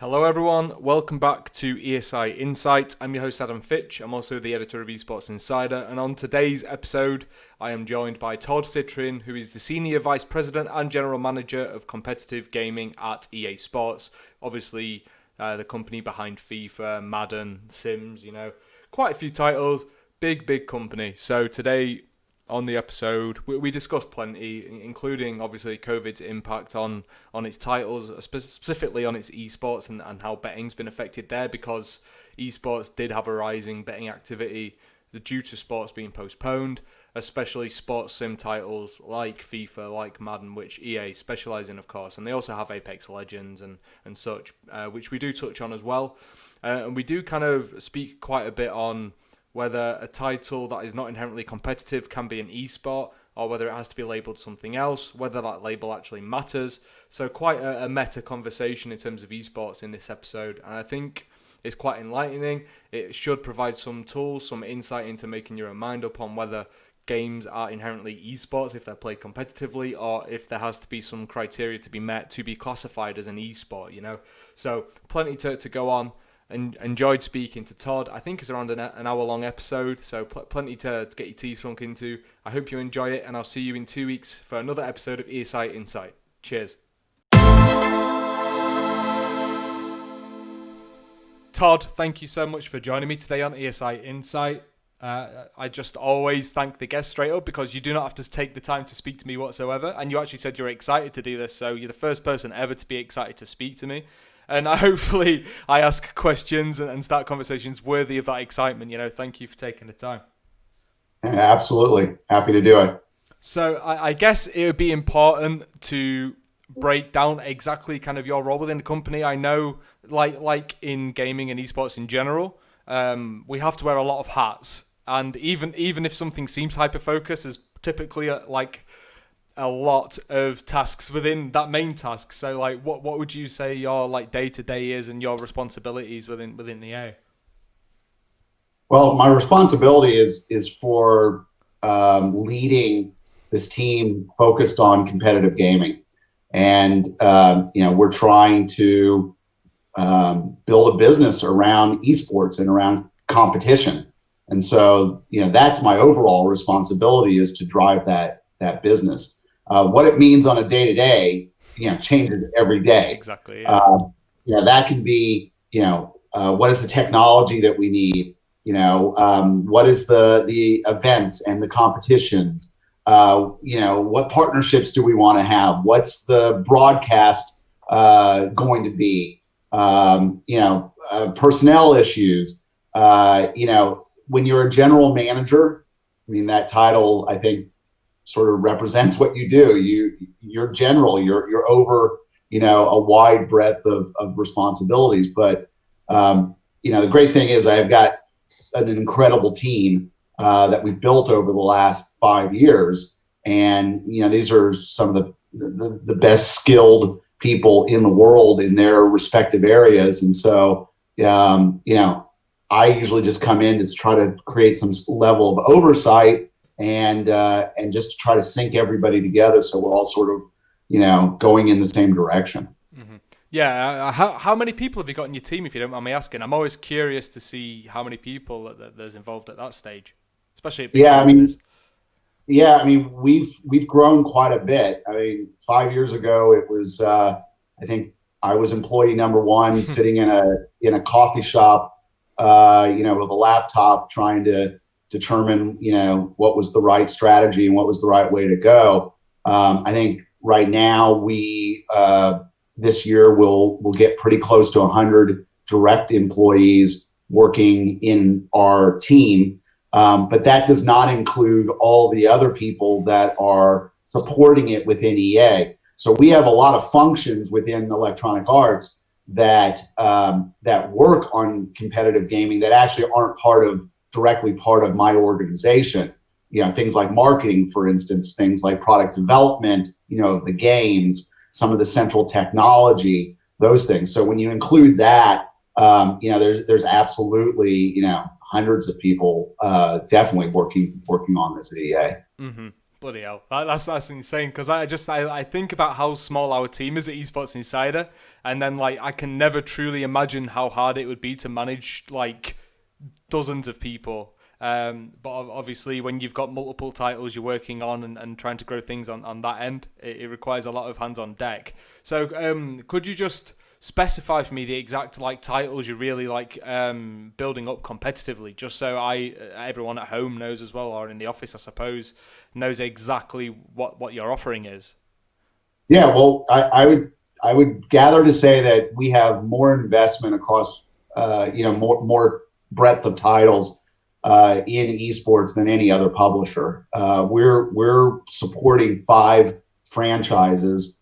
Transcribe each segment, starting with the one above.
Hello everyone, welcome back to ESI Insight. I'm your host Adam Fitch. I'm also the editor of Esports Insider, and on today's episode I am joined by Todd Sitrin, who is the Senior Vice President and General Manager of Competitive Gaming at EA Sports. Obviously the company behind FIFA, Madden, Sims, quite a few titles, big company. So today on the episode, we discussed plenty, including obviously COVID's impact on its titles, specifically on its esports and how betting's been affected there, because esports did have a rising betting activity due to sports being postponed, especially sports sim titles like FIFA, like Madden, which EA specialise in, of course, and they also have Apex Legends and such, which we do touch on as well. And we do kind of speak quite a bit on whether a title that is not inherently competitive can be an esport, or whether it has to be labelled something else, whether that label actually matters. So quite a meta conversation in terms of esports in this episode, and I think it's quite enlightening. It should provide some tools, some insight into making your own mind up on whether games are inherently esports if they're played competitively, or if there has to be some criteria to be met to be classified as an esport, So plenty to go on. And enjoyed speaking to Todd. I think it's around an hour-long episode, so plenty to get your teeth sunk into. I hope you enjoy it, and I'll see you in 2 weeks for another episode of ESI Insight. Cheers. Todd, thank you so much for joining me today on ESI Insight. I just always thank the guests straight up, because you do not have to take the time to speak to me whatsoever, and you actually said you're excited to do this, so you're the first person ever to be excited to speak to me. And hopefully I ask questions and start conversations worthy of that excitement. Thank you for taking the time. Absolutely. Happy to do it. So I guess it would be important to break down exactly kind of your role within the company. I know, like in gaming and esports in general, we have to wear a lot of hats. And even if something seems hyper-focused, there's typically a lot of tasks within that main task. So what would you say your day-to-day is and your responsibilities within EA? Well, my responsibility is for leading this team focused on competitive gaming, and we're trying to build a business around esports and around competition. And so that's my overall responsibility, is to drive that business. What it means on a day-to-day, changes every day. Exactly. Yeah. That can be, what is the technology that we need? What is the events and the competitions? What partnerships do we want to have? What's the broadcast going to be? Personnel issues. When you're a general manager, that title, I think, sort of represents what you do. You're general. You're over a wide breadth of responsibilities. But the great thing is I've got an incredible team that we've built over the last 5 years, and these are some of the best skilled people in the world in their respective areas. And so I usually just come in to try to create some level of oversight, and just to try to sync everybody together so we're all sort of, going in the same direction. Mm-hmm. Yeah. How many people have you got in your team, if you don't mind me asking? I'm always curious to see how many people there's involved at that stage, especially at big companies. We've grown quite a bit. 5 years ago, it was, I think I was employee number one, sitting in a coffee shop, with a laptop, trying to determine, what was the right strategy and what was the right way to go. I think right now we this year we'll get pretty close to 100 direct employees working in our team, but that does not include all the other people that are supporting it within EA. So we have a lot of functions within Electronic Arts that work on competitive gaming that actually aren't directly part of my organization. Things like marketing, for instance, things like product development, the games, some of the central technology, those things. So when you include that, there's absolutely, hundreds of people definitely working on this at EA. Mm-hmm. Bloody hell, that's insane. Because I think about how small our team is at Esports Insider, and then like I can never truly imagine how hard it would be to manage like dozens of people. But obviously, when you've got multiple titles you're working on and trying to grow things on that end, it requires a lot of hands on deck. So could you just specify for me the exact like titles you're really like building up competitively, just so everyone at home knows as well, or in the office I suppose, knows exactly what your offering is? Yeah, well, I would gather to say that we have more investment across more breadth of titles in esports than any other publisher. We're supporting 5 franchises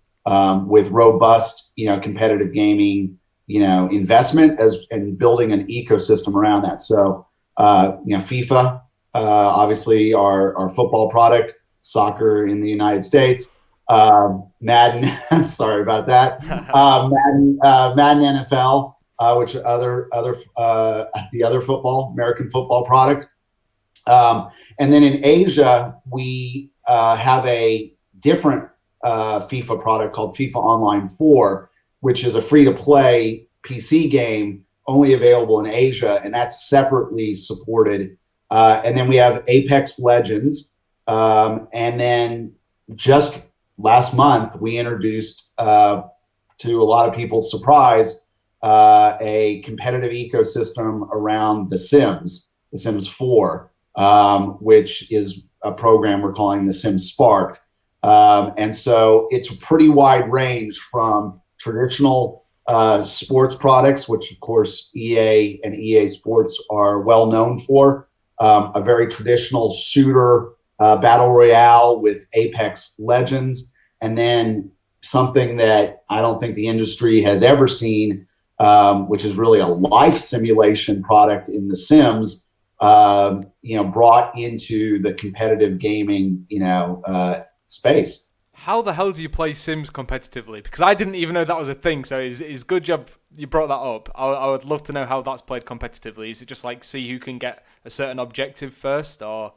with robust, competitive gaming, investment and building an ecosystem around that. So, FIFA, obviously our football product, soccer in the United States, Madden, sorry about that, Madden NFL, which the other football, American football product. And then in Asia, we have a different FIFA product called FIFA Online 4, which is a free-to-play PC game only available in Asia, and that's separately supported. And then we have Apex Legends. And then just last month, we introduced, to a lot of people's surprise, a competitive ecosystem around The Sims 4, which is a program we're calling The Sims Sparked. And so it's a pretty wide range from traditional sports products, which of course EA and EA Sports are well known for, a very traditional shooter battle royale with Apex Legends, and then something that I don't think the industry has ever seen, which is really a life simulation product in The Sims, brought into the competitive gaming, space. How the hell do you play Sims competitively? Because I didn't even know that was a thing. So it's good job you brought that up. I would love to know how that's played competitively. Is it just like see who can get a certain objective first, or?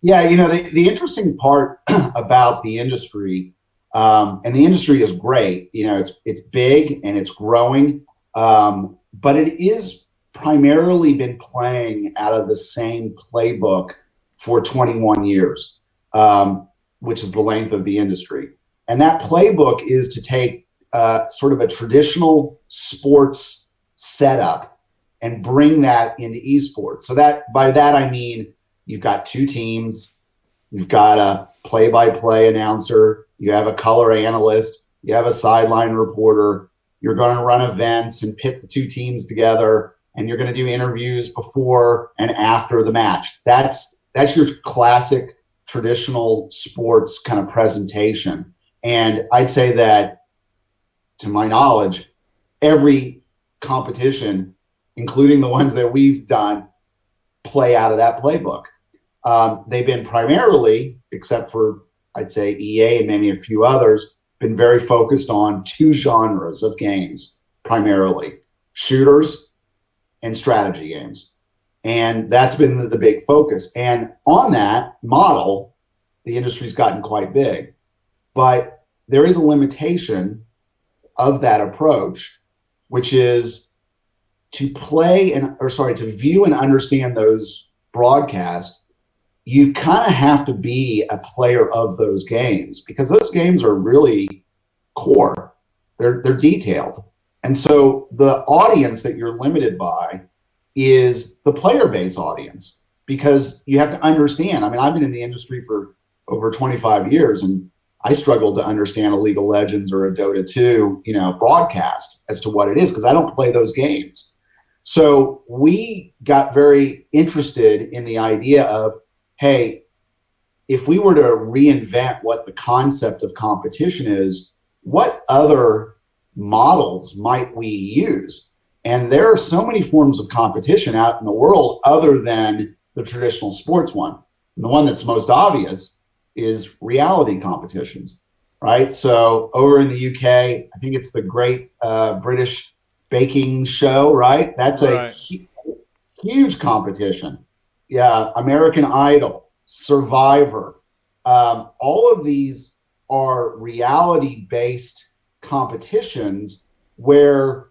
Yeah, the interesting part about the industry, and the industry is great. It's big and it's growing, but it is primarily been playing out of the same playbook for 21 years. Which is the length of the industry. And that playbook is to take sort of a traditional sports setup and bring that into esports. So by that I mean you've got 2 teams, you've got a play-by-play announcer, you have a color analyst, you have a sideline reporter, you're going to run events and pit the 2 teams together, and you're going to do interviews before and after the match. That's your classic traditional sports kind of presentation. And I'd say that, to my knowledge, every competition, including the ones that we've done, play out of that playbook. They've been primarily, except for I'd say EA and maybe a few others, been very focused on 2 genres of games, primarily shooters and strategy games. And that's been the big focus. And on that model, the industry's gotten quite big. But there is a limitation of that approach, which is to view and understand those broadcasts, you kind of have to be a player of those games, because those games are really core. They're detailed. And so the audience that you're limited by is the player base audience, because you have to understand. I mean, I've been in the industry for over 25 years, and I struggled to understand a League of Legends or a Dota 2, broadcast as to what it is, because I don't play those games. So we got very interested in the idea of, hey, if we were to reinvent what the concept of competition is, what other models might we use? And there are so many forms of competition out in the world other than the traditional sports one. And the one that's most obvious is reality competitions, right? So over in the UK, I think it's the Great British Baking Show, right? That's right. Huge competition. Yeah, American Idol, Survivor, all of these are reality-based competitions where,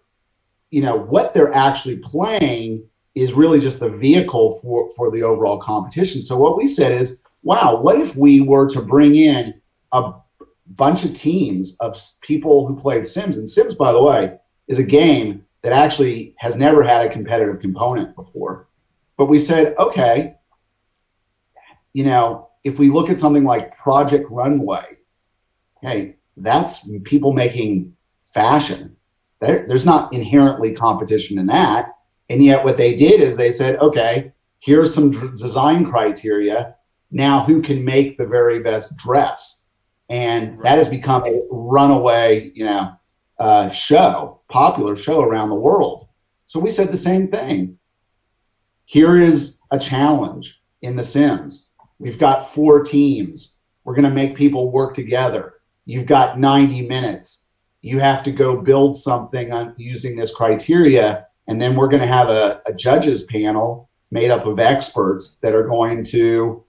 what they're actually playing is really just the vehicle for the overall competition. So what we said is, wow, what if we were to bring in a bunch of teams of people who played Sims? And Sims, by the way, is a game that actually has never had a competitive component before. But we said, okay, if we look at something like Project Runway, hey, that's people making fashion. There's not inherently competition in that. And yet what they did is they said, okay, here's some design criteria. Now who can make the very best dress? And that has become a runaway, popular show around the world. So we said the same thing. Here is a challenge in The Sims. We've got 4 teams. We're going to make people work together. You've got 90 minutes. You have to go build something using this criteria. And then we're going to have a judges panel made up of experts that are going to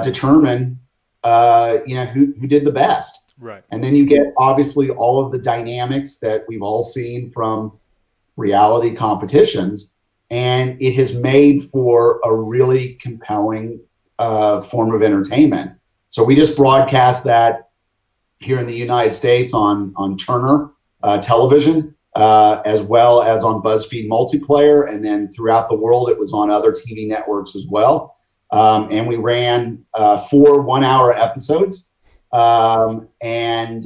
determine, who did the best. Right. And then you get obviously all of the dynamics that we've all seen from reality competitions. And it has made for a really compelling form of entertainment. So we just broadcast that here in the United States on Turner television, as well as on BuzzFeed Multiplayer. And then throughout the world, it was on other TV networks as well. And we ran 4 one-hour episodes. And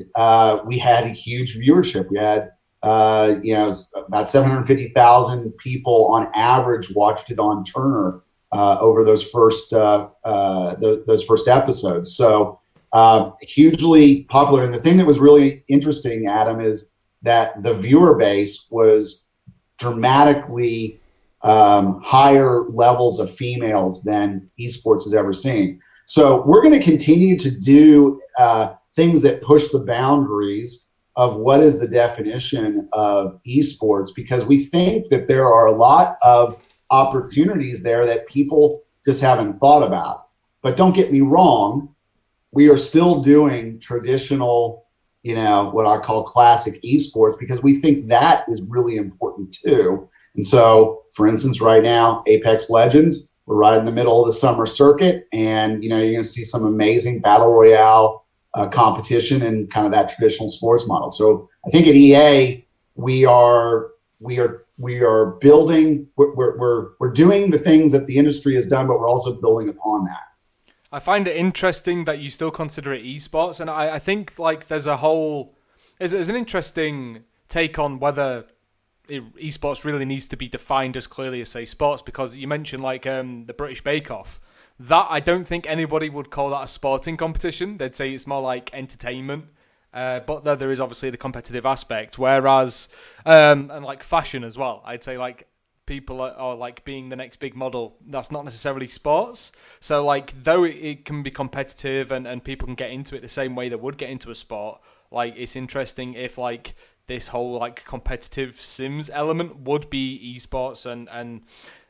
we had a huge viewership. We had, about 750,000 people on average watched it on Turner over those first episodes. So hugely popular. And the thing that was really interesting, Adam, is that the viewer base was dramatically higher levels of females than esports has ever seen. So we're going to continue to do things that push the boundaries of what is the definition of esports, because we think that there are a lot of opportunities there that people just haven't thought about. But don't get me wrong, we are still doing traditional, what I call classic esports, because we think that is really important too. And so, for instance, right now, Apex Legends, we're right in the middle of the summer circuit, and you're going to see some amazing battle royale competition and kind of that traditional sports model. So I think at EA, we are building, we're doing the things that the industry has done, but we're also building upon that. I find it interesting that you still consider it esports, and I think like there's an interesting take on whether esports really needs to be defined as clearly as, say, sports, because you mentioned like the British Bake Off. That I don't think anybody would call that a sporting competition. They'd say it's more like entertainment. But there is obviously the competitive aspect, whereas and like fashion as well. I'd say like people are like being the next big model. That's not necessarily sports. So like though it can be competitive and people can get into it the same way they would get into a sport. Like it's interesting if like this whole like competitive Sims element would be esports, and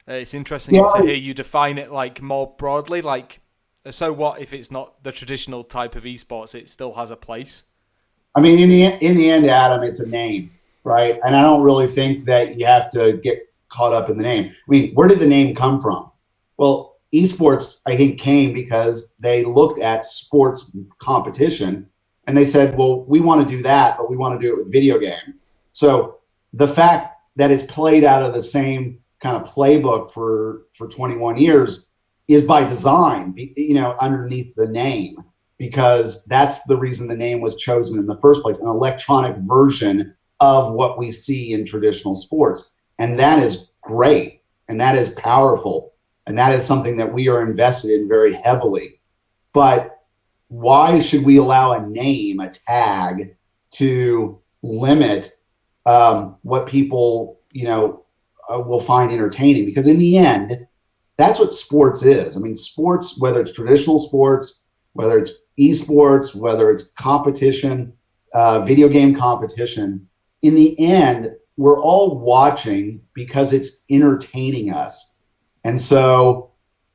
it's interesting to hear you define it like more broadly. Like, so what if it's not the traditional type of esports? It still has a place. I mean, in the end, Adam, it's a name, right? And I don't really think that you have to get caught up in the name. I mean, where did the name come from? Well, esports, I think, came because they looked at sports competition and they said, well, we want to do that, but we want to do it with video game. So the fact that it's played out of the same kind of playbook for 21 years is by design, underneath the name, because that's the reason the name was chosen in the first place, an electronic version of what we see in traditional sports. And that is great, and that is powerful, and that is something that we are invested in very heavily. But why should we allow a name, a tag, to limit what people, will find entertaining? Because in the end, that's what sports is. I mean, sports, whether it's traditional sports, whether it's esports, whether it's competition, video game competition, in the end, we're all watching because it's entertaining us. And so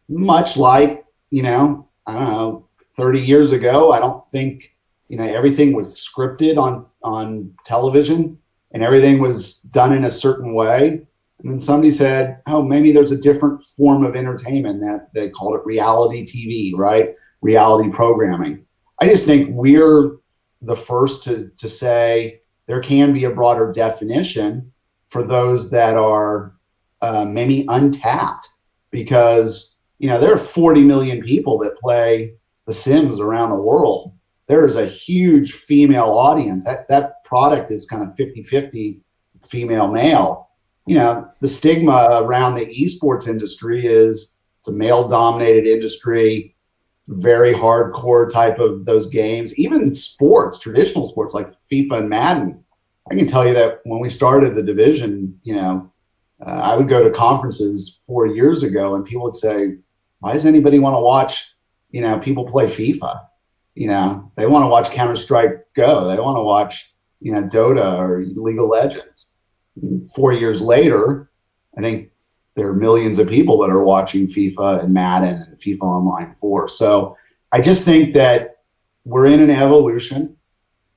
much like, I don't know, 30 years ago, I don't think, everything was scripted on television and everything was done in a certain way. And then somebody said, oh, maybe there's a different form of entertainment that they called it reality TV, right? Reality programming. I just think we're the first to say there can be a broader definition for those that are maybe untapped, because, there are 40 million people that play The Sims around the world. There is a huge female audience. That product is kind of 50-50 female male. The stigma around the esports industry is it's a male dominated industry, very hardcore type of those games. Even sports, traditional sports like FIFA and Madden. I can tell you that when we started the division, I would go to conferences 4 years ago and people would say, why does anybody want to watch, people play FIFA? They want to watch Counter-Strike Go. They want to watch, Dota or League of Legends. 4 years later, I think there are millions of people that are watching FIFA and Madden and FIFA Online 4. So I just think that we're in an evolution.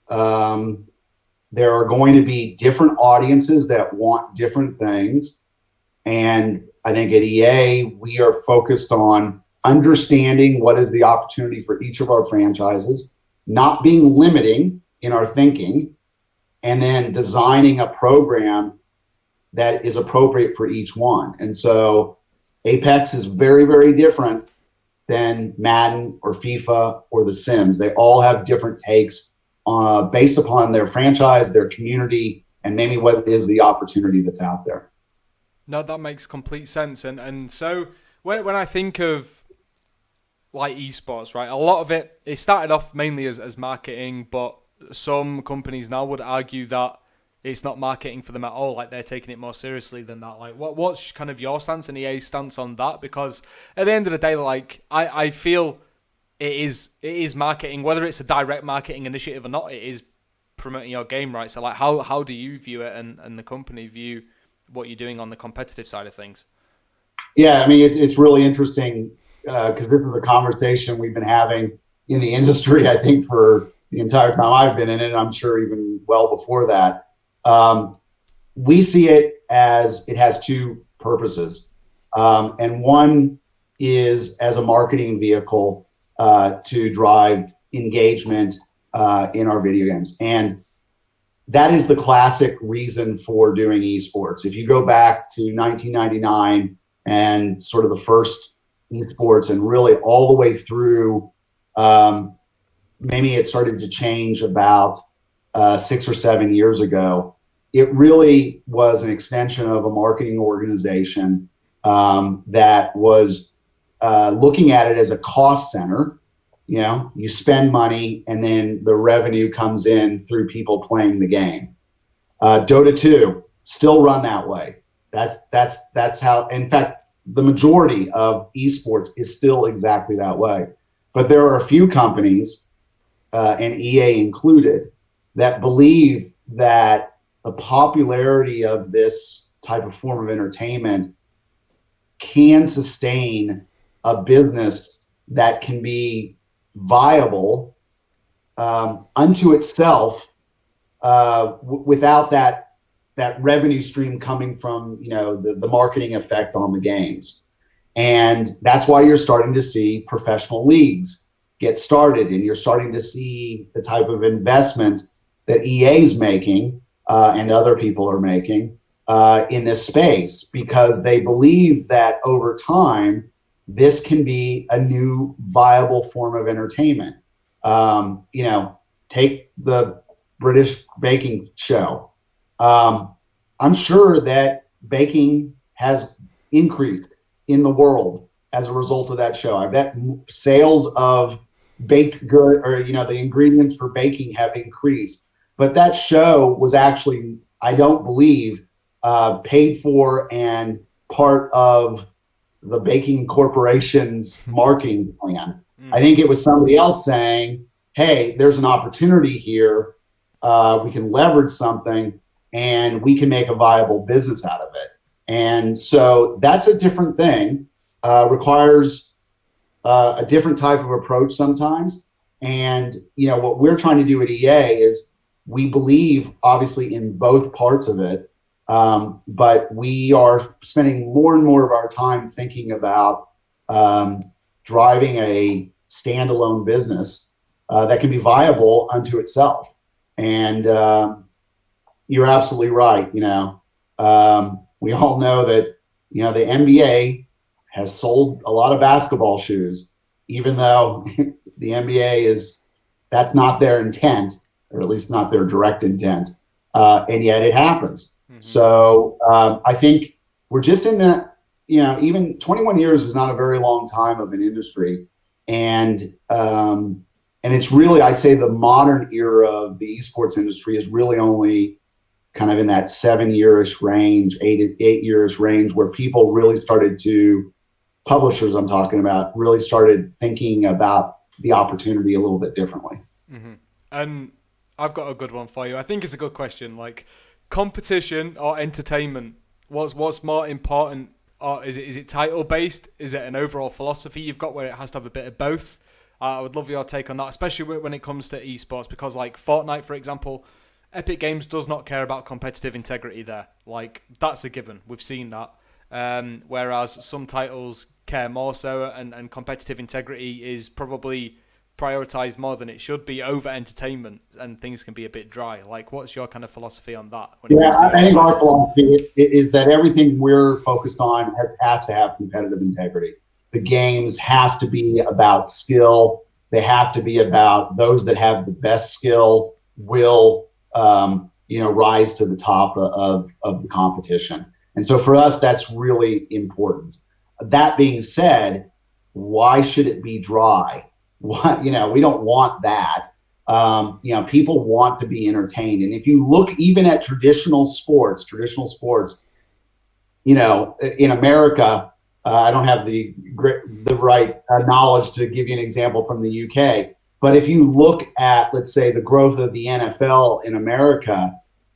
There are going to be different audiences that want different things. And I think at EA, we are focused on understanding what is the opportunity for each of our franchises, not being limiting in our thinking, and then designing a program that is appropriate for each one. And so Apex is very, very different than Madden or FIFA or The Sims. They all have different takes based upon their franchise, their community, and maybe what is the opportunity that's out there. No, that makes complete sense. And so when I think of like esports, right, a lot of it started off mainly as marketing, but some companies now would argue that it's not marketing for them at all. Like, they're taking it more seriously than that. Like, what's kind of your stance and EA's stance on that? Because at the end of the day, like, I feel it is marketing, whether it's a direct marketing initiative or not. It is promoting your game, right? So, like, how do you view it, and the company view what you're doing on the competitive side of things? Yeah, I mean, it's really interesting because this is a conversation we've been having in the industry, I think, for the entire time I've been in it, and I'm sure even well before that. We see it as it has two purposes. And one is as a marketing vehicle to drive engagement in our video games. And that is the classic reason for doing esports. If you go back to 1999 and sort of the first esports and really all the way through, maybe it started to change about 6 or 7 years ago. It really was an extension of a marketing organization that was looking at it as a cost center. You spend money and then the revenue comes in through people playing the game. Dota 2 still run that way. That's how, in fact, the majority of esports is still exactly that way. But there are a few companies, and EA included, that believe that the popularity of this type of form of entertainment can sustain a business that can be viable unto itself without that revenue stream coming from the marketing effect on the games. And that's why you're starting to see professional leagues get started, and you're starting to see the type of investment that EA's making and other people are making in this space, because they believe that over time this can be a new viable form of entertainment. Take the British baking show. I'm sure that baking has increased in the world as a result of that show. I bet sales of baked good, or the ingredients for baking, have increased. But that show was actually, I don't believe, paid for and part of the baking corporation's marketing plan. I think it was somebody else saying, hey, there's an opportunity here. We can leverage something and we can make a viable business out of it. And so that's a different thing. Requires a different type of approach sometimes. And, what we're trying to do at EA is we believe obviously in both parts of it. But we are spending more and more of our time thinking about driving a standalone business that can be viable unto itself. And you're absolutely right. We all know that, the NBA has sold a lot of basketball shoes, even though the NBA that's not their intent, or at least not their direct intent. And yet it happens. Mm-hmm. So I think we're just in that, even 21 years is not a very long time of an industry. And it's really, I'd say the modern era of the esports industry is really only kind of in that 7-year-ish range, 8-year-ish range, where people really started to, publishers I'm talking about, really started thinking about the opportunity a little bit differently. Mm-hmm. And I've got a good one for you. I think it's a good question. Like, competition or entertainment, what's more important? Or is it title based? Is it an overall philosophy you've got where it has to have a bit of both? I would love your take on that, especially when it comes to esports, because like Fortnite, for example, Epic Games does not care about competitive integrity there. Like, that's a given. We've seen that. Whereas some titles care more so, and competitive integrity is probably prioritized more than it should be over entertainment, and things can be a bit dry. Like, what's your kind of philosophy on that? I think our philosophy is that everything we're focused on has to have competitive integrity. The games have to be about skill. They have to be about those that have the best skill will, rise to the top of the competition. And so for us, that's really important. That being said, why should it be dry? We don't want that. People want to be entertained. And if you look even at traditional sports, in America, I don't have the right knowledge to give you an example from the UK. But if you look at, let's say, the growth of the NFL in America,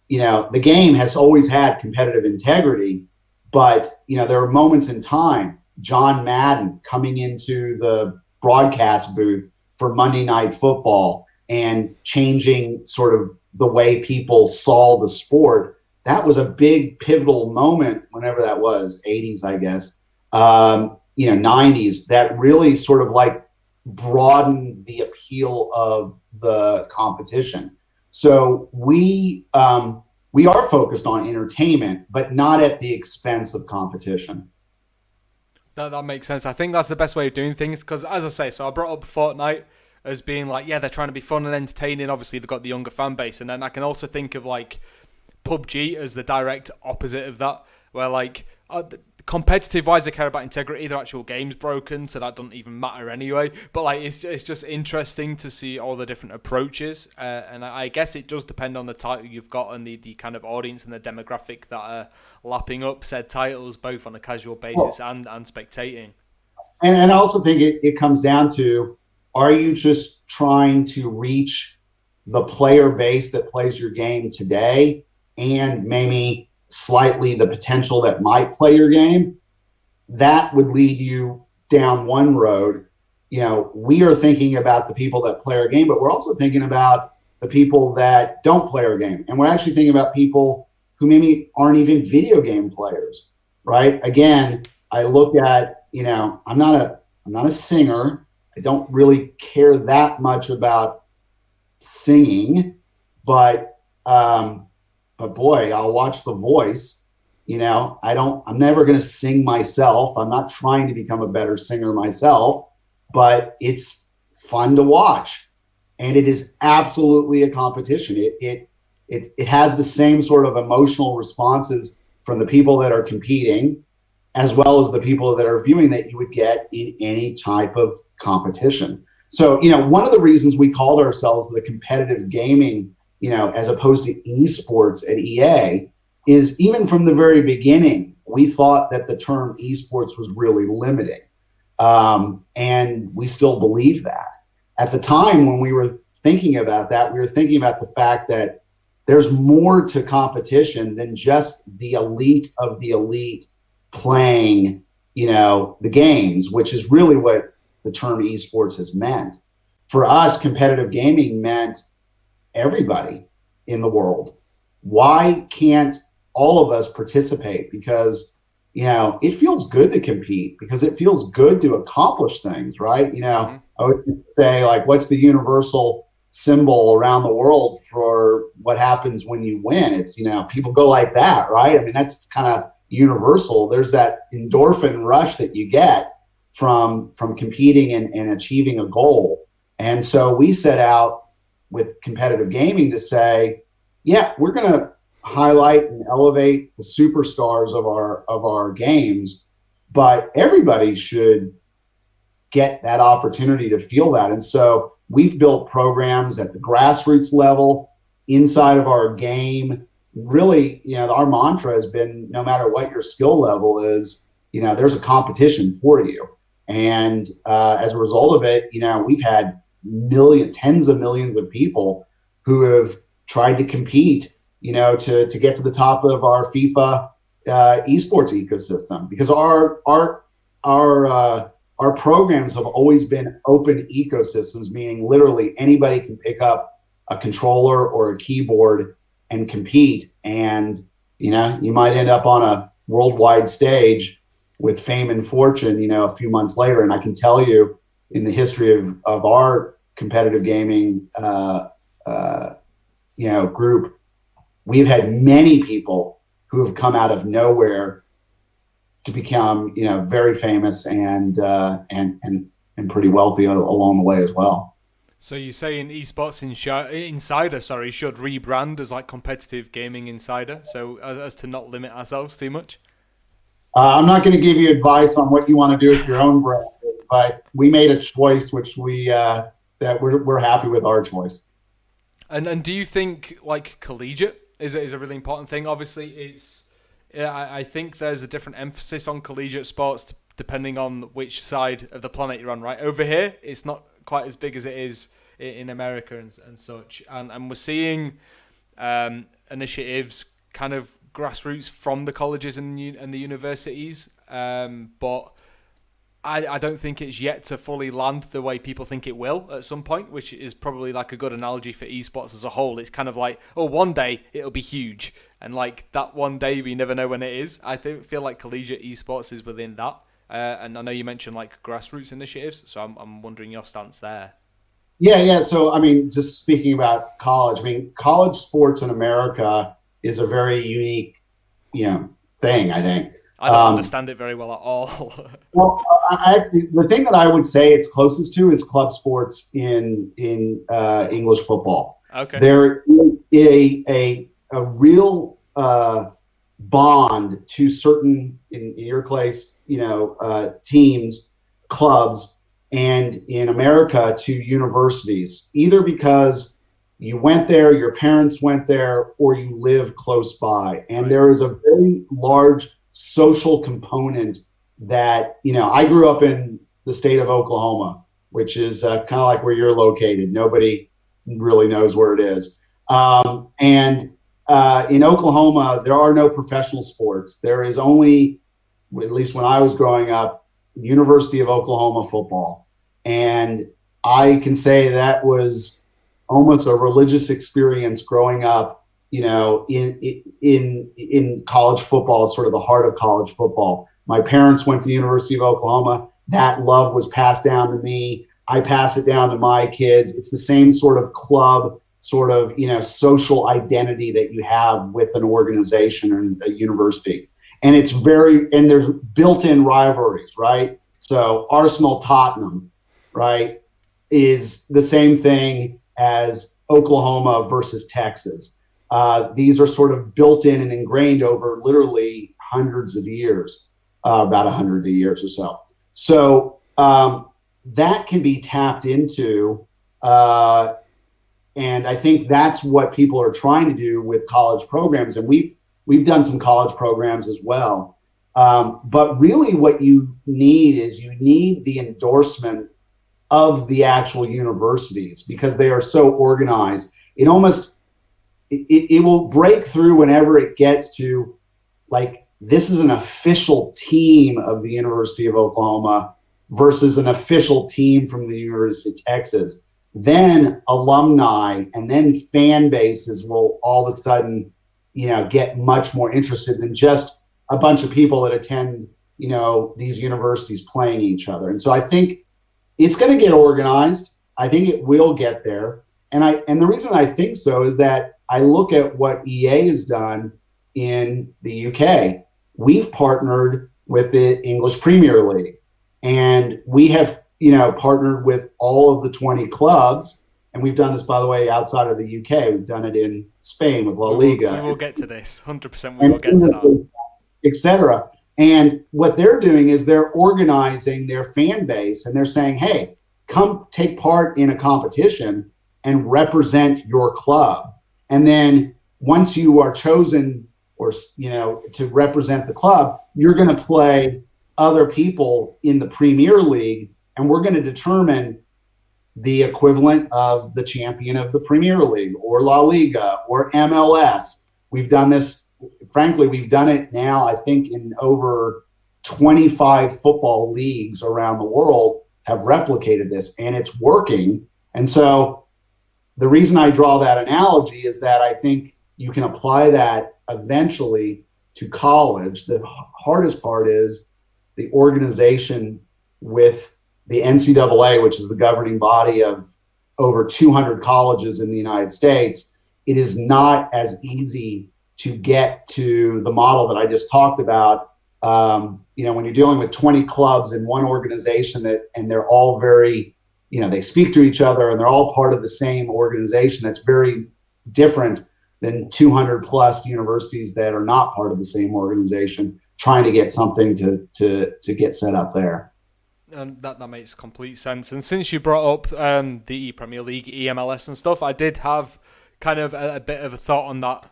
the game has always had competitive integrity. But, there are moments in time, John Madden coming into the broadcast booth for Monday Night Football and changing sort of the way people saw the sport. That was a big pivotal moment, whenever that was, 80s, I guess, 90s, that really sort of like broadened the appeal of the competition. So we are focused on entertainment, but not at the expense of competition. That makes sense. I think that's the best way of doing things, because, as I say, so I brought up Fortnite as being like, yeah, they're trying to be fun and entertaining. Obviously, they've got the younger fan base. And then I can also think of like PUBG as the direct opposite of that, where like competitive-wise, they care about integrity. Their actual game's broken, so that doesn't even matter anyway. But like, it's just interesting to see all the different approaches. And I guess it does depend on the title you've got and the kind of audience and the demographic that are lapping up said titles, both on a casual basis and spectating. And I also think it comes down to, are you just trying to reach the player base that plays your game today, and maybe slightly the potential that might play your game? That would lead you down one road. We are thinking about the people that play our game, but we're also thinking about the people that don't play our game. And we're actually thinking about people who maybe aren't even video game players, right? Again, I look at, I'm not a singer. I don't really care that much about singing, but boy, I'll watch The Voice. I'm never going to sing myself. I'm not trying to become a better singer myself, but it's fun to watch. And it is absolutely a competition. It has the same sort of emotional responses from the people that are competing, as well as the people that are viewing, that you would get in any type of competition. So, one of the reasons we called ourselves the competitive gaming, as opposed to esports at EA, is even from the very beginning, we thought that the term esports was really limiting. And we still believe that. At the time when we were thinking about that, we were thinking about the fact that there's more to competition than just the elite of the elite playing, the games, which is really what the term esports has meant. For us, competitive gaming meant everybody in the world. Why can't all of us participate? Because, it feels good to compete, because it feels good to accomplish things, right? I would say, like, what's the universal symbol around the world for what happens when you win? It's, people go like that, right? I mean, that's kind of universal. There's that endorphin rush that you get from competing and achieving a goal. And so we set out with competitive gaming to say, yeah, we're going to highlight and elevate the superstars of our games, but everybody should get that opportunity to feel that. And so we've built programs at the grassroots level inside of our game. Really, our mantra has been, no matter what your skill level is, there's a competition for you. And as a result of it, we've had tens of millions of people who have tried to compete, to get to the top of our FIFA esports ecosystem, because our programs have always been open ecosystems, meaning literally anybody can pick up a controller or a keyboard and compete. And, you might end up on a worldwide stage with fame and fortune, a few months later. And I can tell you, in the history of our competitive gaming, group, we've had many people who have come out of nowhere to become, very famous and pretty wealthy along the way as well. So you're saying Esports Insider, should rebrand as like Competitive Gaming Insider, so as to not limit ourselves too much? I'm not going to give you advice on what you want to do with your own brand, but we made a choice, which that we're happy with our choice. And do you think like collegiate is a really important thing? Obviously, I think there's a different emphasis on collegiate sports depending on which side of the planet you're on, right? Over here, it's not quite as big as it is in America and such. And we're seeing initiatives kind of grassroots from the colleges and the universities. But I don't think it's yet to fully land the way people think it will at some point, which is probably like a good analogy for esports as a whole. It's kind of like, one day it'll be huge. And like that one day, we never know when it is. I feel like collegiate esports is within that. And I know you mentioned like grassroots initiatives, so I'm wondering your stance there. Yeah. So, I mean, just speaking about college, college sports in America is a very unique, thing, I think. I don't understand it very well at all. Well, the thing that I would say it's closest to is club sports in English football. Okay. There is a real bond to certain, in your case, teams, clubs, and in America to universities, either because you went there, your parents went there, or you live close by. And right. There is a very large social component that, I grew up in the state of Oklahoma, which is kind of like where you're located. Nobody really knows where it is. In Oklahoma, there are no professional sports. There is only, at least when I was growing up, University of Oklahoma football. And I can say that was almost a religious experience growing up, in college football, sort of the heart of college football. My parents went to the University of Oklahoma. That love was passed down to me. I pass it down to my kids. It's the same sort of club, sort of, social identity that you have with an organization and a university. And there's built-in rivalries, right? So Arsenal Tottenham, right, is the same thing as Oklahoma versus Texas. These are sort of built in and ingrained over literally hundreds of years, about 100 years or so. So that can be tapped into, and I think that's what people are trying to do with college programs. And we've done some college programs as well. But really what you need is the endorsement of the actual universities, because they are so organized. It will break through whenever it gets to, like, this is an official team of the University of Oklahoma, versus an official team from the University of Texas, then alumni and then fan bases will all of a sudden, get much more interested than just a bunch of people that attend, these universities playing each other. And so I think it's going to get organized. I think it will get there. And the reason I think so is that I look at what EA has done in the UK. We've partnered with the English Premier League, and we have, partnered with all of the 20 clubs. And we've done this, by the way, outside of the UK. We've done it in Spain with La Liga. We will get to this. 100% we will get to that. Etc. And what they're doing is they're organizing their fan base, and they're saying, hey, come take part in a competition and represent your club. And then once you are chosen or, to represent the club, you're going to play other people in the Premier League, and we're going to determine the equivalent of the champion of the Premier League or La Liga or MLS. We've done this, frankly, we've done it now, I think, in over 25 football leagues around the world have replicated this, and it's working. And so the reason I draw that analogy is that I think you can apply that eventually to college. The hardest part is the organization with the NCAA, which is the governing body of over 200 colleges in the United States. It is not as easy to get to the model that I just talked about. When you're dealing with 20 clubs in one organization and they're all very, they speak to each other and they're all part of the same organization. That's very different than 200 plus universities that are not part of the same organization trying to get something to get set up there. And that makes complete sense. And since you brought up the Premier League, EMLS and stuff, I did have kind of a bit of a thought on that.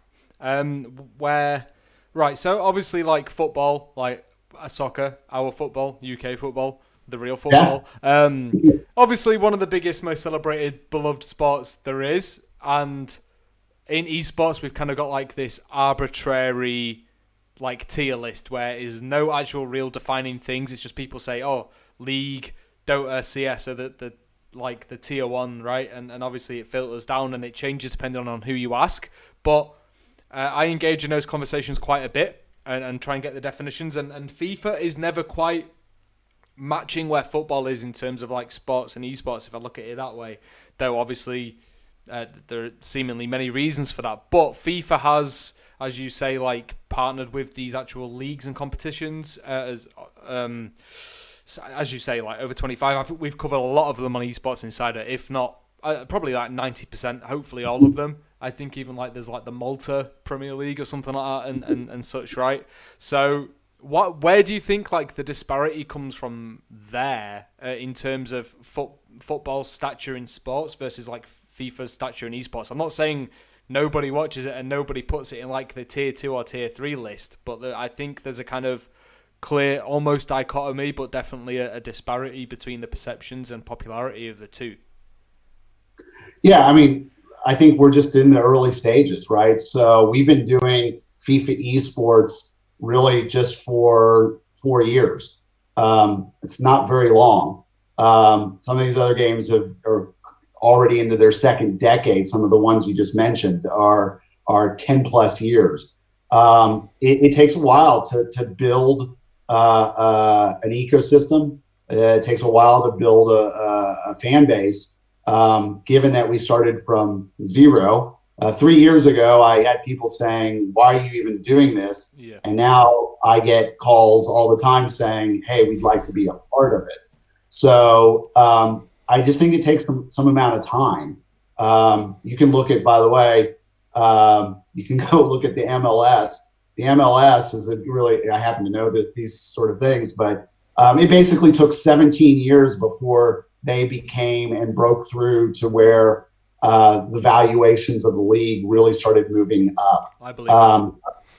So obviously like football, like soccer, our football, UK football, the real football. Yeah. Obviously one of the biggest, most celebrated, beloved sports there is. And in esports, we've kind of got like this arbitrary like tier list where there's no actual real defining things. It's just people say, oh, League, Dota, CS are the tier one, right? And obviously it filters down and it changes depending on who you ask. But I engage in those conversations quite a bit and try and get the definitions. And FIFA is never quite matching where football is in terms of like sports and esports, if I look at it that way. Though obviously there are seemingly many reasons for that. But FIFA has, as you say, like partnered with these actual leagues and competitions as you say, like over 25. I think we've covered a lot of them on Esports Insider, if not probably like 90%, hopefully all of them. I think even like there's like the Malta Premier League or something like that and such, right? So where do you think like the disparity comes from there in terms of football's stature in sports versus like FIFA's stature in esports? I'm not saying nobody watches it and nobody puts it in like the tier 2 or tier 3 list, but I think there's a kind of clear almost dichotomy, but definitely a disparity between the perceptions and popularity of the two. Yeah, I mean, I think we're just in the early stages, right? So we've been doing FIFA esports really just for 4 years. It's not very long. Some of these other games are already into their second decade. Some of the ones you just mentioned are 10 plus years. It takes a while to build an ecosystem. It takes a while to build a fan base. Given that we started from zero, 3 years ago, I had people saying, "Why are you even doing this?" Yeah. And now I get calls all the time saying, "Hey, we'd like to be a part of it." So I just think it takes some amount of time. You can look at, by the way, you can go look at the MLS. The MLS is really, I happen to know these sort of things, but it basically took 17 years before they became and broke through to where the valuations of the league really started moving up. I believe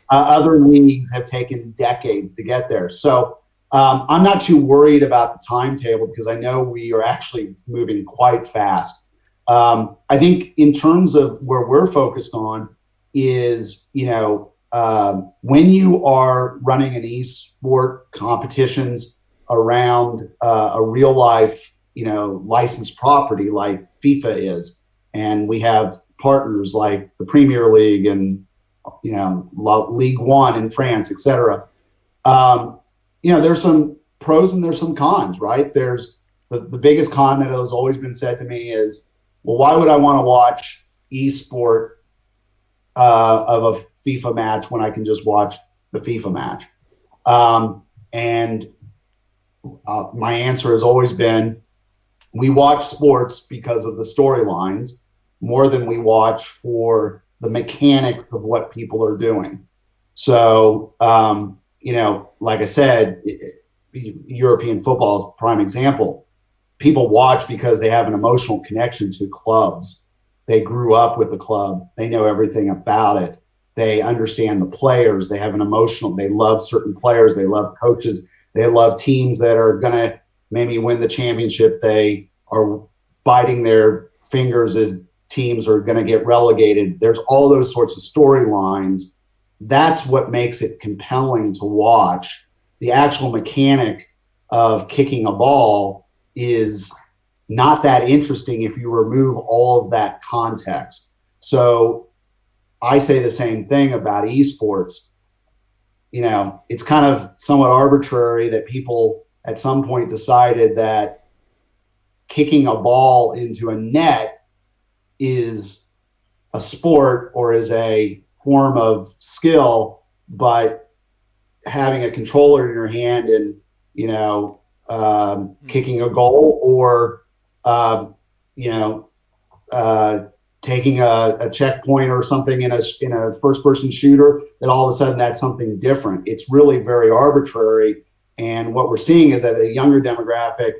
other leagues have taken decades to get there. So I'm not too worried about the timetable because I know we are actually moving quite fast. I think in terms of where we're focused on is, when you are running an esport competitions, around a real life, licensed property like FIFA is. And we have partners like the Premier League and, League One in France, et cetera. There's some pros and there's some cons, right? There's the biggest con that has always been said to me is, well, why would I want to watch esport of a FIFA match when I can just watch the FIFA match? And my answer has always been, we watch sports because of the storylines more than we watch for the mechanics of what people are doing. So, like I said, European football is a prime example. People watch because they have an emotional connection to clubs. They grew up with the club. They know everything about it. They understand the players. They love certain players. They love coaches. They love teams that are going to maybe win the championship. They are biting their fingers as teams are going to get relegated. There's all those sorts of storylines. That's what makes it compelling to watch. The actual mechanic of kicking a ball is not that interesting if you remove all of that context. So I say the same thing about esports. It's kind of somewhat arbitrary that people at some point decided that kicking a ball into a net is a sport or is a form of skill, but having a controller in your hand and, kicking a goal or, taking a checkpoint or something in a first-person shooter, that all of a sudden that's something different. It's really very arbitrary. And what we're seeing is that the younger demographic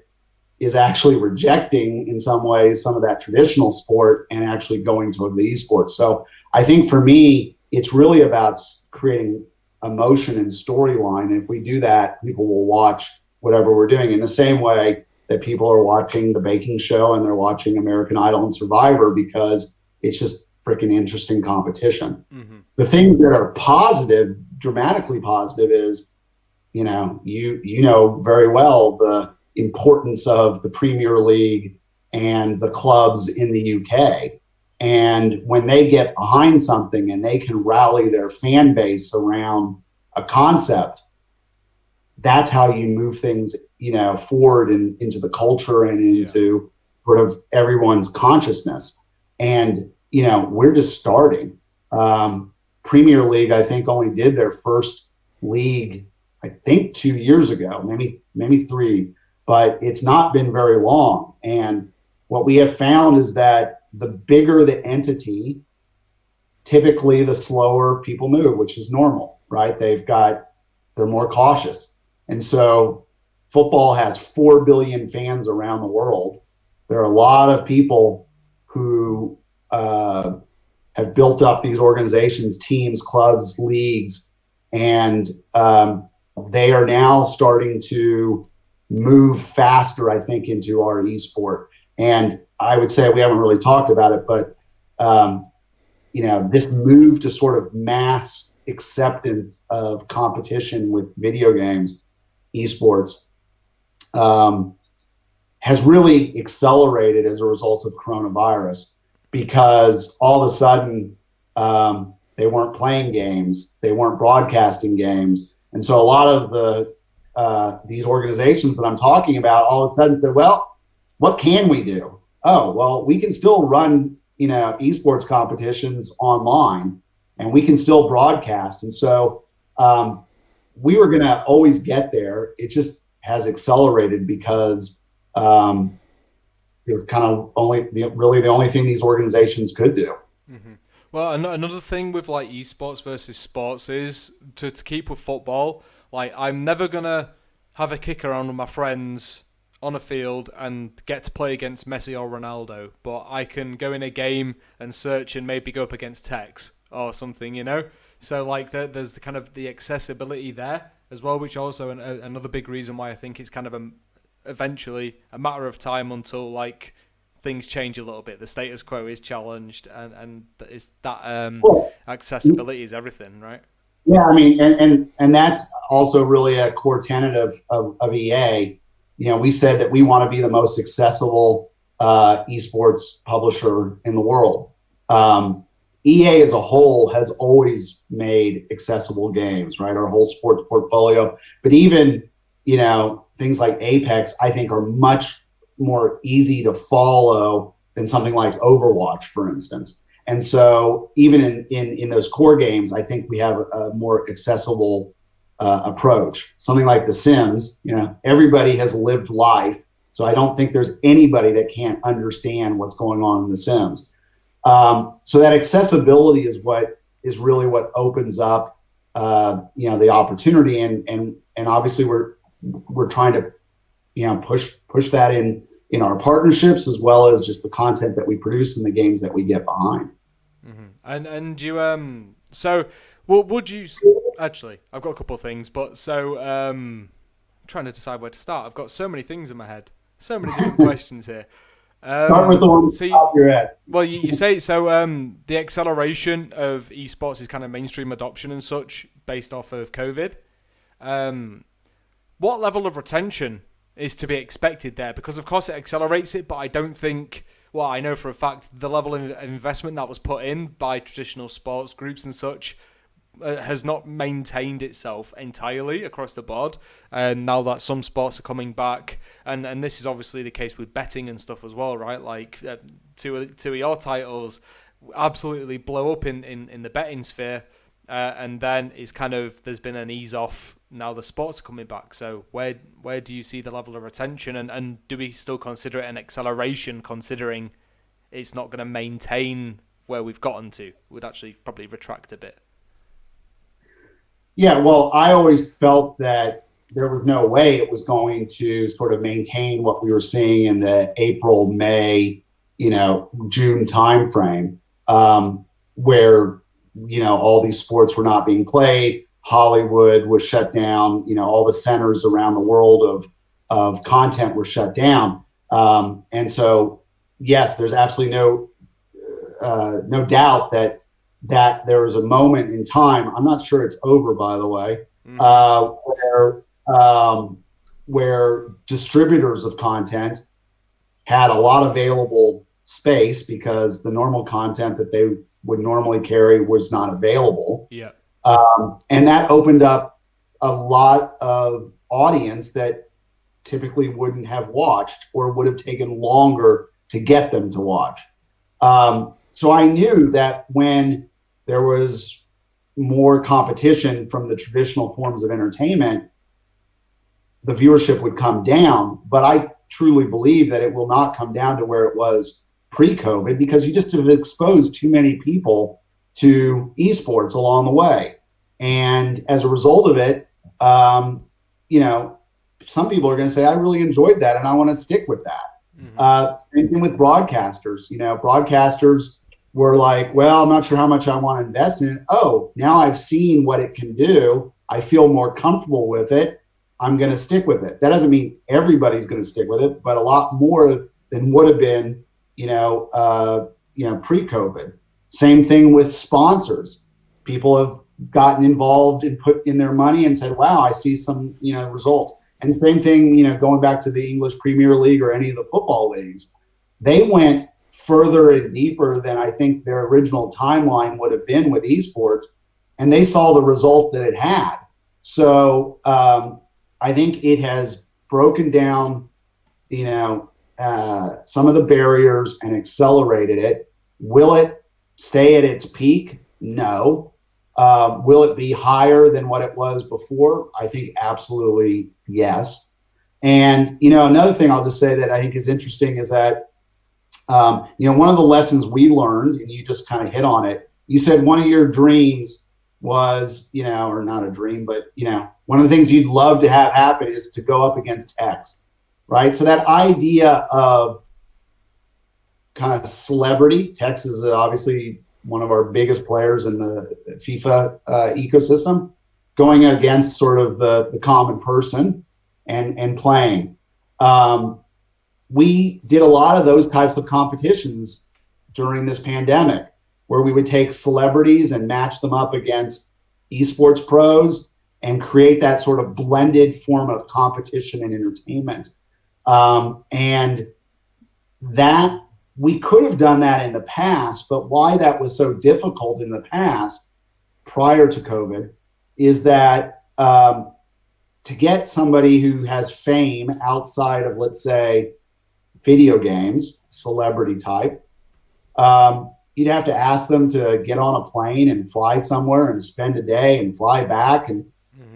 is actually rejecting, in some ways, some of that traditional sport and actually going to the esports. So I think for me, it's really about creating emotion and storyline. And if we do that, people will watch whatever we're doing in the same way that people are watching The Baking Show and they're watching American Idol and Survivor, because it's just freaking interesting competition. Mm-hmm. The things that are positive, dramatically positive, is, you know very well the importance of the Premier League and the clubs in the UK. And when they get behind something and they can rally their fan base around a concept, that's how you move things, forward and into the culture and into sort of everyone's consciousness. And, we're just starting. Premier League, I think, only did their first league, I think 2 years ago, maybe 3, but it's not been very long. And what we have found is that the bigger the entity, typically the slower people move, which is normal, right? They're more cautious. And so football has 4 billion fans around the world. There are a lot of people who have built up these organizations, teams, clubs, leagues, and they are now starting to move faster, I think, into our esport. And I would say, we haven't really talked about it, but this move to sort of mass acceptance of competition with video games, esports, has really accelerated as a result of coronavirus, because all of a sudden they weren't playing games, they weren't broadcasting games. And so a lot of these organizations that I'm talking about all of a sudden said, well, what can we do? Oh, well, we can still run, esports competitions online, and we can still broadcast. And so we were going to always get there. It just has accelerated because it was kind of really the only thing these organizations could do. Mm-hmm. Well, another thing with like esports versus sports is to keep with football. Like, I'm never gonna have a kick around with my friends on a field and get to play against Messi or Ronaldo, but I can go in a game and search and maybe go up against Tex or something, So like there's the kind of the accessibility there as well, which also another big reason why I think it's kind of eventually a matter of time until like things change a little bit. The status quo is challenged, and it's that accessibility is everything, right? Yeah, I mean, and that's also really a core tenet of EA. We said that we want to be the most accessible esports publisher in the world. EA as a whole has always made accessible games, right? Our whole sports portfolio, but even things like Apex, I think, are much more easy to follow than something like Overwatch, for instance. And so even in those core games, I think we have a more accessible approach. Something like The Sims, everybody has lived life. So I don't think there's anybody that can't understand what's going on in The Sims. So that accessibility is really what opens up, the opportunity. And obviously we're trying to, push that in our partnerships, as well as just the content that we produce and the games that we get behind. Mm-hmm. And you so what would you actually? I've got a couple of things, but so I'm trying to decide where to start. I've got so many things in my head, so many different questions here. Start with the one that's top of your head. Well, you say so. The acceleration of esports is kind of mainstream adoption and such based off of COVID. What level of retention is to be expected there? Because of course it accelerates it, but I don't think. Well, I know for a fact the level of investment that was put in by traditional sports groups and such has not maintained itself entirely across the board. And now that some sports are coming back, and this is obviously the case with betting and stuff as well, right? Like two of your titles absolutely blow up in the betting sphere, and then it's kind of there's been an ease off. Now the sports are coming back. So where do you see the level of retention, and do we still consider it an acceleration, considering it's not going to maintain where we've gotten to? Would actually probably retract a bit. Yeah, well, I always felt that there was no way it was going to sort of maintain what we were seeing in the April, May, June timeframe, where all these sports were not being played. Hollywood was shut down. All the centers around the world of content were shut down. And so, yes, there's absolutely no doubt that there was a moment in time. I'm not sure it's over, by the way, where distributors of content had a lot available space because the normal content that they would normally carry was not available. Yeah. And that opened up a lot of audience that typically wouldn't have watched or would have taken longer to get them to watch. So I knew that when there was more competition from the traditional forms of entertainment, the viewership would come down. But I truly believe that it will not come down to where it was pre-COVID, because you just have exposed too many people to esports along the way. And as a result of it, some people are going to say, I really enjoyed that and I want to stick with that. Mm-hmm. Same thing with broadcasters. Broadcasters were like, well, I'm not sure how much I want to invest in it. Oh, now I've seen what it can do. I feel more comfortable with it. I'm going to stick with it. That doesn't mean everybody's going to stick with it, but a lot more than would have been, pre-COVID. Same thing with sponsors. People have gotten involved and put in their money and said, wow, I see some, results. And same thing, going back to the English Premier League or any of the football leagues, they went further and deeper than I think their original timeline would have been with esports, and they saw the result that it had. So I think it has broken down, some of the barriers and accelerated it. Will it stay at its peak? No. Will it be higher than what it was before? I think absolutely yes. And, another thing I'll just say that I think is interesting is that, one of the lessons we learned, and you just kind of hit on it, you said one of your dreams was, or not a dream, but, one of the things you'd love to have happen is to go up against X, right? So that idea of kind of celebrity, Tex is obviously one of our biggest players in the FIFA ecosystem, going against sort of the common person and playing. We did a lot of those types of competitions during this pandemic, where we would take celebrities and match them up against esports pros and create that sort of blended form of competition and entertainment. And that we could have done that in the past, but why that was so difficult in the past prior to COVID is that to get somebody who has fame outside of, let's say, video games, celebrity type, you'd have to ask them to get on a plane and fly somewhere and spend a day and fly back. And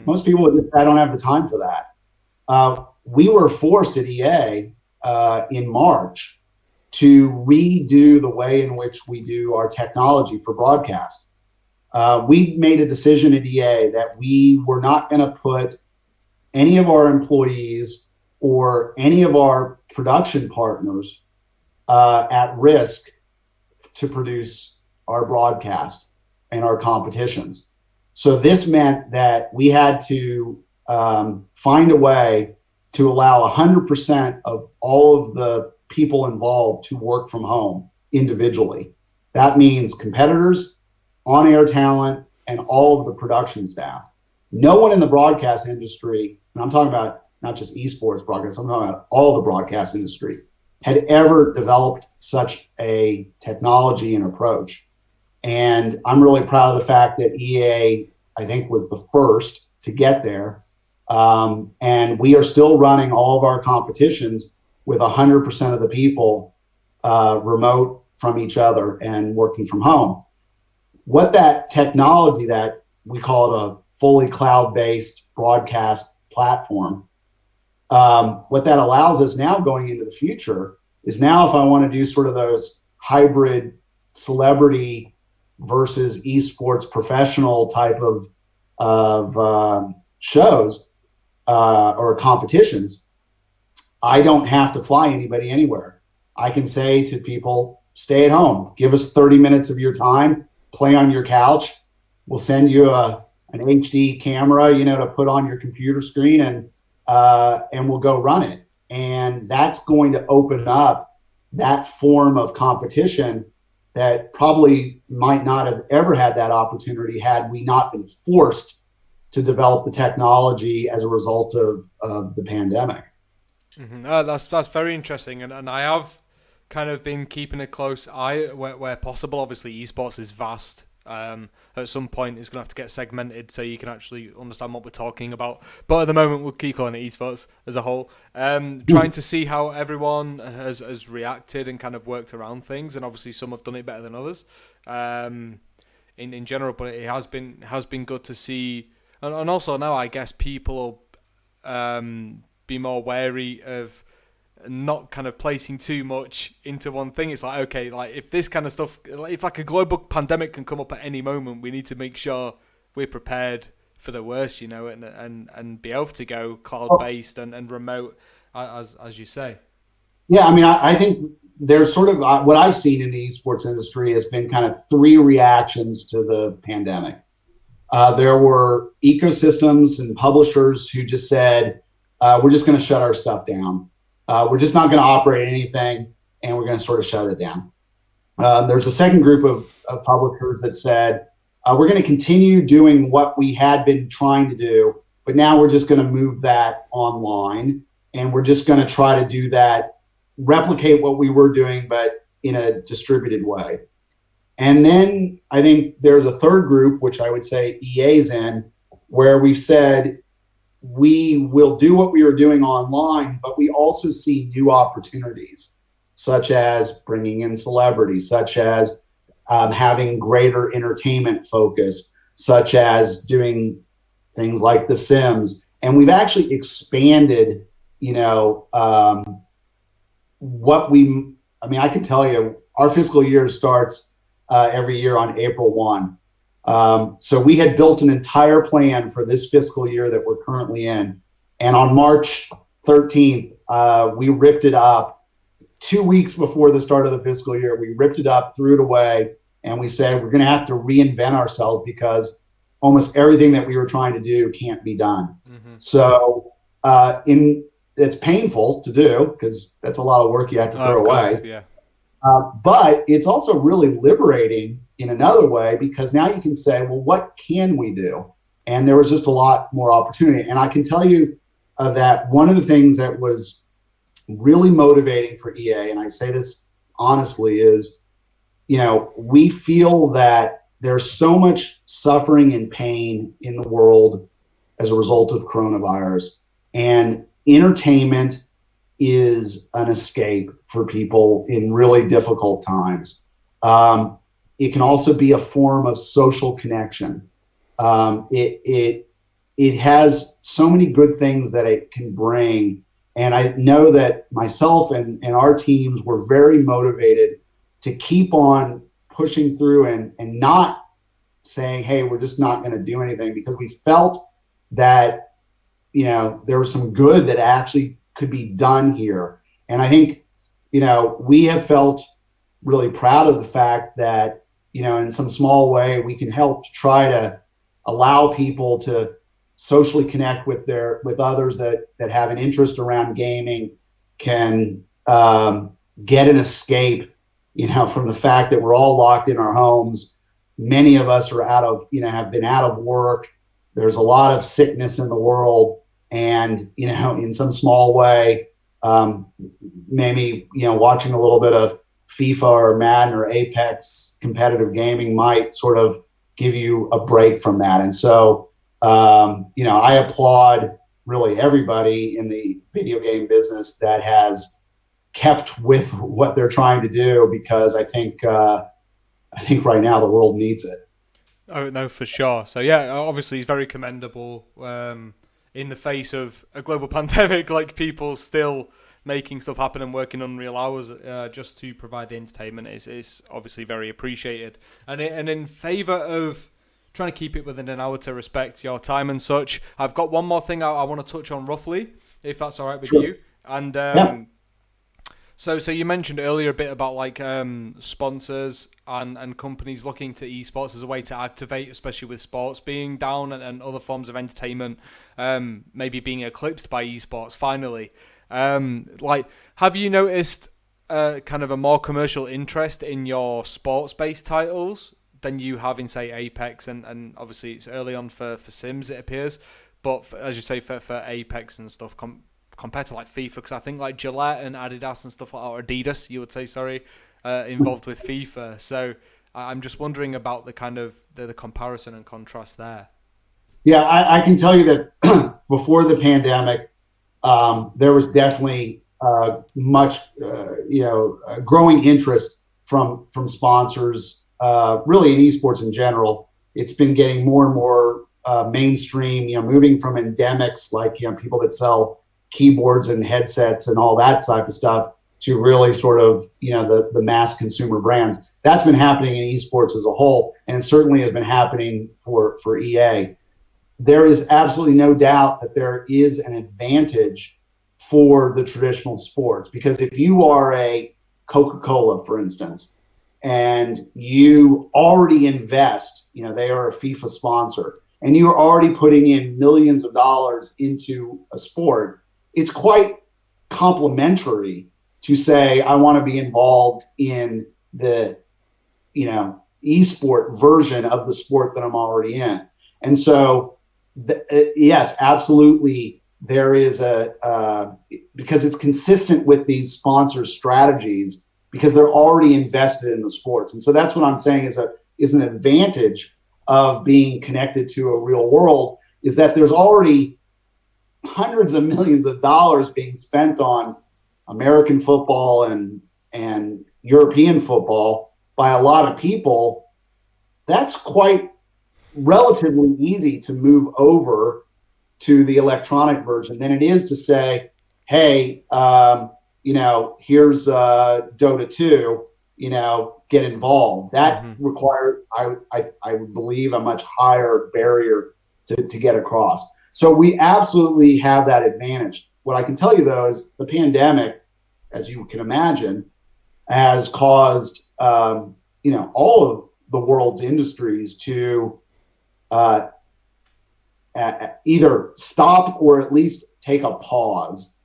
most people, I don't have the time for that. We were forced at EA in March to redo the way in which we do our technology for broadcast. We made a decision at EA that we were not going to put any of our employees or any of our production partners at risk to produce our broadcast and our competitions. So this meant that we had to find a way to allow 100% of all of the people involved to work from home individually. That means competitors, on-air talent, and all of the production staff. No one in the broadcast industry, and I'm talking about not just esports broadcast, I'm talking about all the broadcast industry, had ever developed such a technology and approach. And I'm really proud of the fact that EA, I think, was the first to get there. And we are still running all of our competitions with 100% of the people remote from each other and working from home. What that technology, that we call it a fully cloud-based broadcast platform, what that allows us now going into the future is now if I want to do sort of those hybrid celebrity versus esports professional type of shows or competitions, I don't have to fly anybody anywhere. I can say to people, stay at home, give us 30 minutes of your time, play on your couch. We'll send you an HD camera, to put on your computer screen and we'll go run it. And that's going to open up that form of competition that probably might not have ever had that opportunity had we not been forced to develop the technology as a result of the pandemic. Mm-hmm. That's very interesting, and I have kind of been keeping a close eye where possible. Obviously, esports is vast. At some point, it's going to have to get segmented so you can actually understand what we're talking about. But at the moment, we'll keep calling it esports as a whole. Trying to see how everyone has reacted and kind of worked around things, and obviously some have done it better than others. In general, but it has been good to see, and also now I guess people will be more wary of not kind of placing too much into one thing. It's like, okay, like if this kind of stuff, if like a global pandemic can come up at any moment, we need to make sure we're prepared for the worst, and be able to go cloud-based and remote, as you say. Yeah, I mean, I think there's sort of what I've seen in the esports industry has been kind of three reactions to the pandemic. There were ecosystems and publishers who just said, we're just going to shut our stuff down. We're just not going to operate anything, and we're going to sort of shut it down. There's a second group of publishers that said, we're going to continue doing what we had been trying to do, but now we're just going to move that online, and we're just going to try to do that, replicate what we were doing, but in a distributed way. And then I think there's a third group, which I would say EA's in, where we've said, we will do what we were doing online, but we also see new opportunities, such as bringing in celebrities, such as having greater entertainment focus, such as doing things like The Sims. And we've actually expanded, I can tell you, our fiscal year starts every year on April 1. So we had built an entire plan for this fiscal year that we're currently in. And on March 13th, we ripped it up 2 weeks before the start of the fiscal year. We ripped it up, threw it away, and we said, we're going to have to reinvent ourselves because almost everything that we were trying to do can't be done. Mm-hmm. So it's painful to do because that's a lot of work you have to throw away. Yeah. But it's also really liberating in another way, because now you can say, well, what can we do? And there was just a lot more opportunity. And I can tell you that one of the things that was really motivating for EA, and I say this honestly, is, we feel that there's so much suffering and pain in the world as a result of coronavirus, and entertainment is an escape for people in really difficult times. It can also be a form of social connection. It has so many good things that it can bring. And I know that myself and our teams were very motivated to keep on pushing through and not saying, hey, we're just not going to do anything, because we felt that, there was some good that actually could be done here. And I think, we have felt really proud of the fact that, in some small way, we can help to try to allow people to socially connect with others that have an interest around gaming, can get an escape, from the fact that we're all locked in our homes. Many of us are have been out of work. There's a lot of sickness in the world, and in some small way, maybe watching a little bit of FIFA or Madden or Apex competitive gaming might sort of give you a break from that. And so I applaud really everybody in the video game business that has kept with what they're trying to do, because I think right now the world needs it. Oh, no, for sure. So, yeah, obviously it's very commendable in the face of a global pandemic, like people still making stuff happen and working unreal hours just to provide the entertainment is obviously very appreciated. And in favour of trying to keep it within an hour to respect your time and such, I've got one more thing I want to touch on roughly, if that's all right with you. And So you mentioned earlier a bit about like sponsors and companies looking to esports as a way to activate, especially with sports being down and other forms of entertainment maybe being eclipsed by esports finally. Have you noticed kind of a more commercial interest in your sports-based titles than you have in, say, Apex? And obviously it's early on for Sims, it appears. But as you say, for Apex and stuff, compared to like FIFA, because I think like Gillette and Adidas and stuff like that, or Adidas, you would say, sorry, involved with FIFA. So I'm just wondering about the kind of the comparison and contrast there. Yeah, I can tell you that before the pandemic, there was definitely much, growing interest from sponsors, really in esports in general. It's been getting more and more mainstream, moving from endemics like, people that sell keyboards and headsets and all that type of stuff to really sort of, the mass consumer brands. That's been happening in esports as a whole, and it certainly has been happening for EA. There is absolutely no doubt that there is an advantage for the traditional sports, because if you are a Coca-Cola, for instance, and you already invest, they are a FIFA sponsor, and you're already putting in millions of dollars into a sport, it's quite complimentary to say, I want to be involved in the, esport version of the sport that I'm already in. And so, yes, absolutely, there is because it's consistent with these sponsors' strategies, because they're already invested in the sports. And so that's what I'm saying is an advantage of being connected to a real world, is that there's already hundreds of millions of dollars being spent on American football and European football by a lot of people. That's quite relatively easy to move over to the electronic version than it is to say, hey, here's Dota 2, get involved. That requires, I believe, a much higher barrier to get across. So we absolutely have that advantage. What I can tell you, though, is the pandemic, as you can imagine, has caused, all of the world's industries to either stop or at least take a pause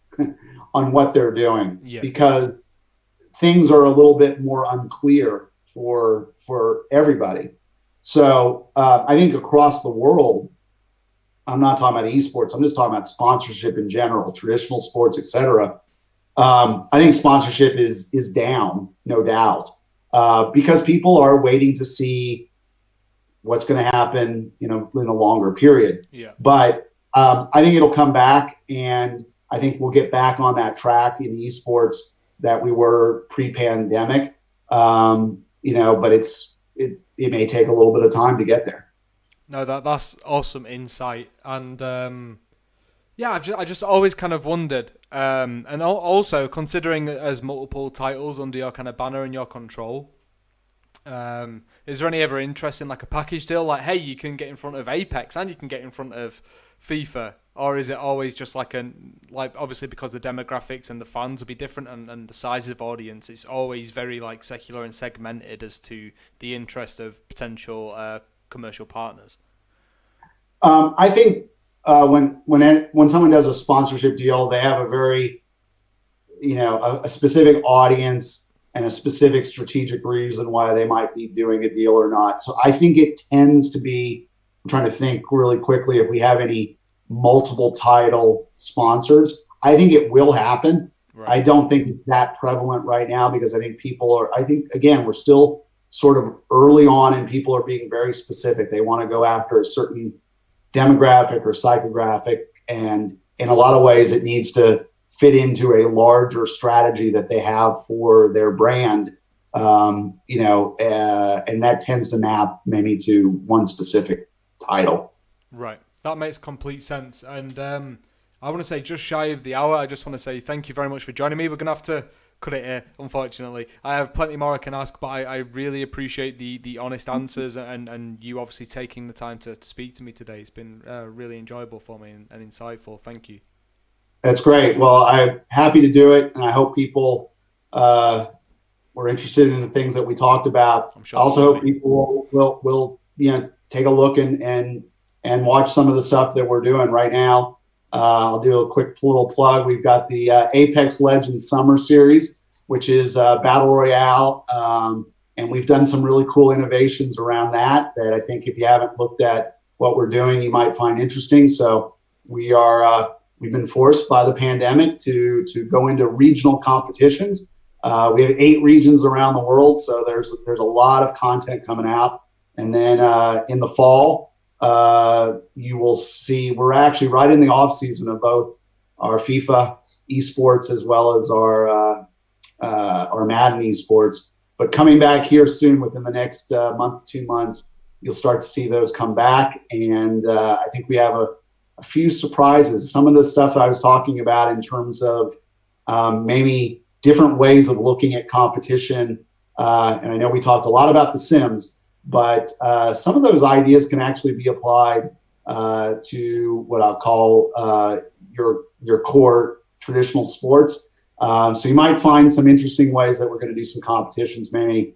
on what they're doing, because things are a little bit more unclear for everybody. So I think across the world, I'm not talking about esports. I'm just talking about sponsorship in general, traditional sports, etc. I think sponsorship is down, no doubt, because people are waiting to see what's going to happen, in a longer period. Yeah. But I think it'll come back, and I think we'll get back on that track in esports that we were pre-pandemic. But it may take a little bit of time to get there. No, that's awesome insight, and I just always kind of wondered, and also considering as multiple titles under your kind of banner and your control, is there any ever interest in like a package deal, like hey, you can get in front of Apex and you can get in front of FIFA, or is it always just like obviously because the demographics and the fans will be different and the size of audience, it's always very like secular and segmented as to the interest of potential commercial partners? I think when someone does a sponsorship deal, they have a very, a specific audience and a specific strategic reason why they might be doing a deal or not. So I think it tends to be, I'm trying to think really quickly if we have any multiple title sponsors. I think it will happen. Right. I don't think it's that prevalent right now because I think again, we're still sort of early on and people are being very specific. They want to go after a certain demographic or psychographic, and in a lot of ways it needs to fit into a larger strategy that they have for their brand, and that tends to map maybe to one specific title. Right, that makes complete sense. And I want to say, just shy of the hour, I just want to say thank you very much for joining me. We're going to have to cut it here, unfortunately. I have plenty more I can ask, but I really appreciate the honest answers and you obviously taking the time to speak to me today. It's been really enjoyable for me and insightful. Thank you. That's great. Well, I'm happy to do it, and I hope people were interested in the things that we talked about. I'm sure I also hope people will take a look and watch some of the stuff that we're doing right now. I'll do a quick little plug. We've got the Apex Legends Summer Series, which is Battle Royale, and we've done some really cool innovations around that I think if you haven't looked at what we're doing, you might find interesting. So we've been forced by the pandemic to go into regional competitions. We have 8 regions around the world, so there's a lot of content coming out. And then in the fall, you will see we're actually right in the off season of both our FIFA Esports as well as our Madden Esports. But coming back here soon, within the next month, 2 months, you'll start to see those come back. And I think we have a few surprises. Some of the stuff I was talking about in terms of maybe different ways of looking at competition. And I know we talked a lot about the Sims, but some of those ideas can actually be applied to what I'll call your core traditional sports. So you might find some interesting ways that we're going to do some competitions, maybe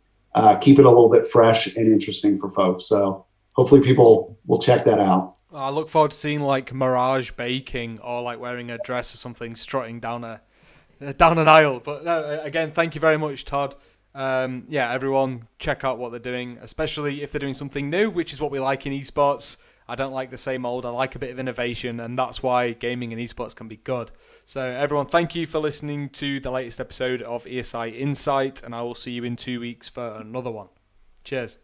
keep it a little bit fresh and interesting for folks. So hopefully people will check that out. I look forward to seeing like Mirage baking or like wearing a dress or something, strutting down an aisle. But again, thank you very much, Todd. Everyone check out what they're doing, especially if they're doing something new, which is what we like in esports. I don't like the same old. I like a bit of innovation, and that's why gaming and esports can be good. So everyone, thank you for listening to the latest episode of ESI Insight, and I will see you in 2 weeks for another one. Cheers.